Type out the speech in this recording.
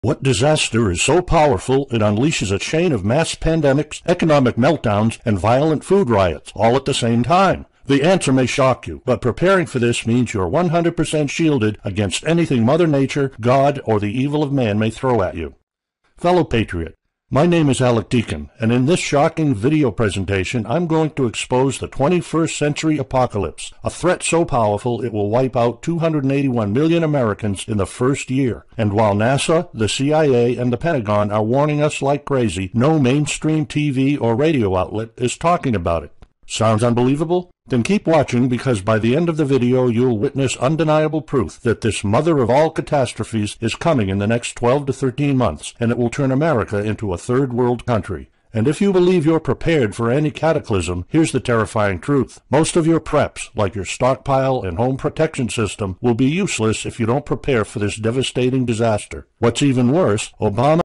What disaster is so powerful it unleashes a chain of mass pandemics, economic meltdowns, and violent food riots, all at the same time? The answer may shock you, but preparing for this means you're 100% shielded against anything Mother Nature, God, or the evil of man may throw at you. Fellow Patriot, my name is Alec Deacon, and in this shocking video presentation, I'm going to expose the 21st century apocalypse, a threat so powerful it will wipe out 281 million Americans in the first year. And while NASA, the CIA, and the Pentagon are warning us like crazy, no mainstream TV or radio outlet is talking about it. Sounds unbelievable? Then keep watching, because by the end of the video you'll witness undeniable proof that this mother of all catastrophes is coming in the next 12 to 13 months, and it will turn America into a third world country. And if you believe you're prepared for any cataclysm, here's the terrifying truth. Most of your preps, like your stockpile and home protection system, will be useless if you don't prepare for this devastating disaster. What's even worse, Obama